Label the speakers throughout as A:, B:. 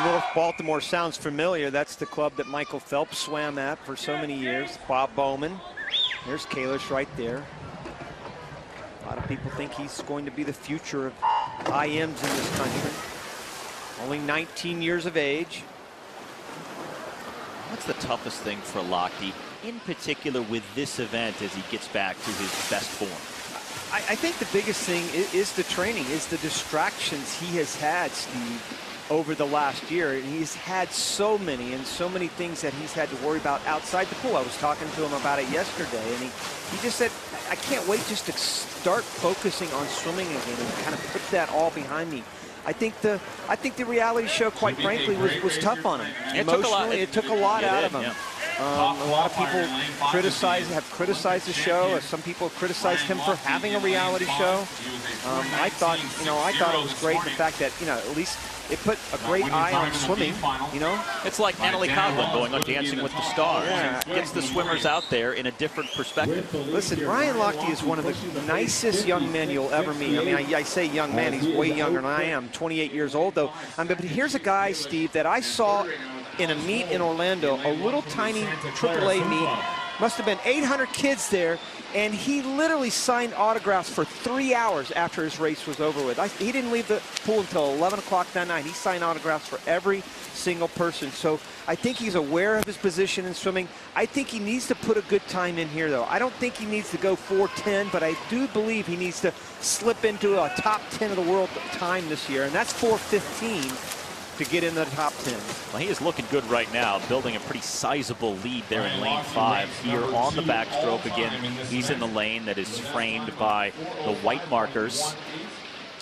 A: North Baltimore sounds familiar. That's the club that Michael Phelps swam at for so many years. Bob Bowman. There's Kalish right there. A lot of people think he's going to be the future of IMs in this country. Only 19 years of age.
B: What's the toughest thing for Lochte, in particular with this event, as he gets back to his best form?
A: I think the biggest thing is the training, is the distractions he has had, Steve, over the last year. And he's had so many things that he's had to worry about outside the pool. I was talking to him about it yesterday, and he just said, I can't wait just to start focusing on swimming again and kind of put that all behind me. I think the reality show, quite frankly, was tough on him. Emotionally, it took a lot out of him.
B: Yeah.
A: A lot of people have criticized the show. Some people have criticized him for having a reality show. I thought it was great, the fact that, at least it put a great eye on swimming,
B: It's like Natalie Coughlin going on Dancing with the Stars.
A: Yeah.
B: Gets the swimmers out there in a different perspective.
A: Listen, Ryan Lochte is one of the nicest young men you'll ever meet. I mean, I say young man, he's way younger than I am, 28 years old, though. But here's a guy, Steve, that I saw in a meet in Orlando, a little tiny AAA meet. Must have been 800 kids there, and he literally signed autographs for 3 hours after his race was over with. He didn't leave the pool until 11 o'clock that night. He signed autographs for every single person. So I think he's aware of his position in swimming. I think he needs to put a good time in here, though. I don't think he needs to go 4:10, but I do believe he needs to slip into a top 10 of the world time this year, and that's 4:15. To get in the top 10.
B: Well, he is looking good right now, building a pretty sizable lead there in lane 5. Here on the backstroke again, he's in the lane that is framed by the white markers.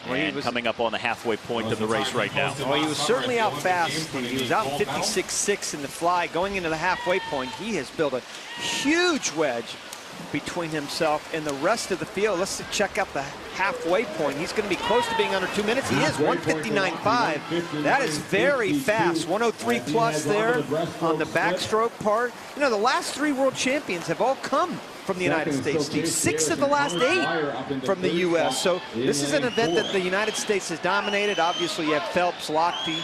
B: And coming up on the halfway point of the race right now.
A: Well, he was certainly out fast. He was out 56.6 in the fly. Going into the halfway point, he has built a huge wedge between himself and the rest of the field. Let's check out the halfway point. He's going to be close to being under 2 minutes. He is 1:59.5. That is very fast. 103 plus there on the backstroke part. The last 3 world champions have all come from the United States, Steve. 6 of the last 8 from the U.S. So this is an event that the United States has dominated. Obviously, you have Phelps, Lochte.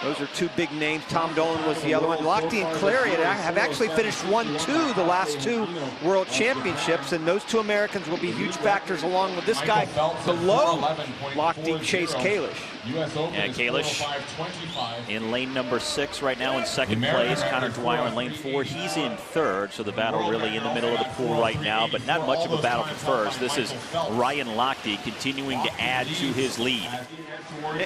A: Those are 2 big names. Tom Dolan was the other one. Lochte and Clary have actually finished 1-2 the last 2 world championships, and those 2 Americans will be huge factors along with this guy below Lochte, Chase Kalish.
B: Yeah, Kalish in lane number 6 right now in second place. Connor Dwyer in lane 4. He's in third, so the battle really in the middle of the pool right now, but not much of a battle for first. This is Ryan Lochte continuing to add to his lead.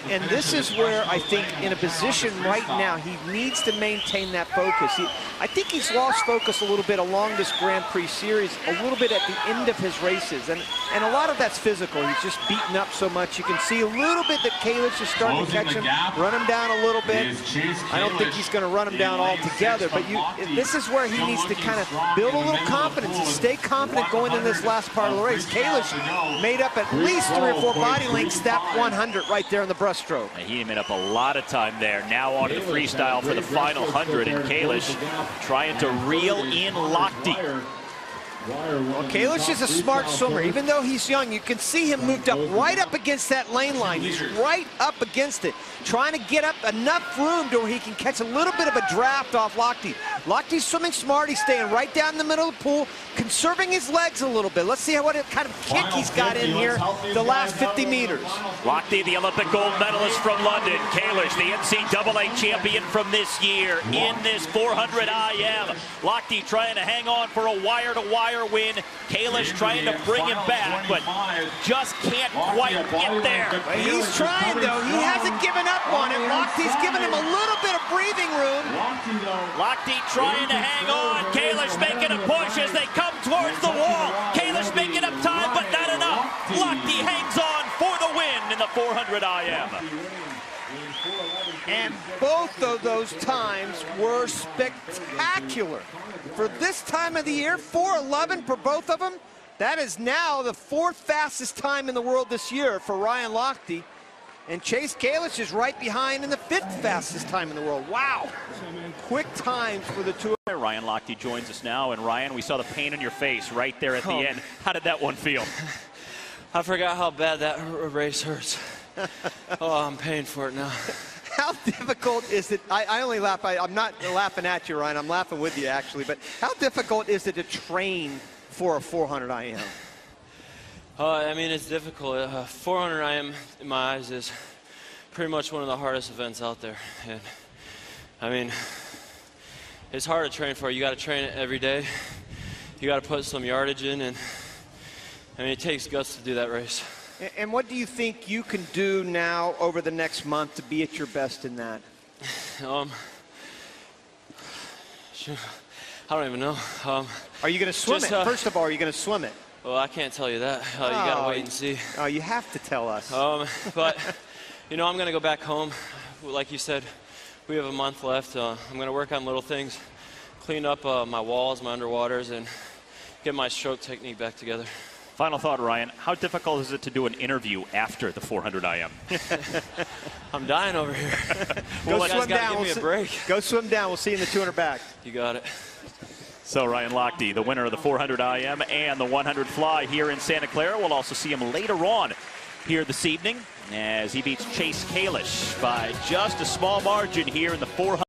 A: And this is where I think in a position right now he needs to maintain that focus. I think he's lost focus a little bit along this Grand Prix series, a little bit at the end of his races, and a lot of that's physical. He's just beaten up so much. You can see a little bit that Kalish is starting to catch him, run him down a little bit. I don't think he's going to run him down altogether, but this is where he needs to kind of build a little confidence and stay confident going into this last part of the race. Kalish made up at least 3 or 4 body lengths, that 100 right there in the breaststroke.
B: He made up a lot of time there. Now on to the freestyle for the final 100, and Kalish trying to reel in Lochte.
A: Well, Kalish is a smart swimmer. Even though he's young, you can see him moved up right up against that lane line. He's right up against it, trying to get up enough room to where he can catch a little bit of a draft off Lochte. Lochte's swimming smart. He's staying right down in the middle of the pool, conserving his legs a little bit. Let's see what kind of kick he's got in here the last 50 meters.
B: Lochte, the Olympic gold medalist from London. Kalish, the NCAA champion from this year in this 400 IM. Lochte trying to hang on for a wire-to-wire win. Kalish trying to bring him back, but just can't quite get there.
A: He's trying, though. He hasn't given up on it. Lochte's given him a little bit of breathing room.
B: Lochte trying to hang on. Kalish making a push as they come towards the wall. Kalish making up time, but not enough. Lochte hangs on for the win in the 400 IM.
A: And both of those times were spectacular. For this time of the year, 4:11 for both of them. That is now the 4th fastest time in the world this year for Ryan Lochte. And Chase Kalish is right behind in the 5th fastest time in the world. Wow. Quick times for the two.
B: Ryan Lochte joins us now. And Ryan, we saw the pain on your face right there at the end. How did that one feel?
C: I forgot how bad that race hurts. Oh, I'm paying for it now.
A: How difficult is it? I only laugh. I'm not laughing at you, Ryan. I'm laughing with you, actually. But how difficult is it to train for a 400 IM?
C: I mean, it's difficult. 400 IM, in my eyes, is pretty much one of the hardest events out there. And I mean, it's hard to train for. You got to train it every day. You got to put some yardage in, and I mean, it takes guts to do that race.
A: And what do you think you can do now over the next month to be at your best in that?
C: I don't even know.
A: Are you going to swim
C: just,
A: it? First of all, are you going to swim it?
C: Well, I can't tell you that. You got to wait and see.
A: Oh, you have to tell us.
C: But, you know, I'm going to go back home. Like you said, we have a month left. I'm going to work on little things, clean up my walls, my underwaters, and get my stroke technique back together.
B: Final thought, Ryan. How difficult is it to do an interview after the 400 IM?
C: I'm dying over here.
A: Go swim down.
C: Give me a break.
A: Go swim down. We'll see you in the 200 back.
C: You got it.
B: So Ryan Lochte, the winner of the 400 IM and the 100 fly here in Santa Clara. We'll also see him later on here this evening as he beats Chase Kalish by just a small margin here in the 400.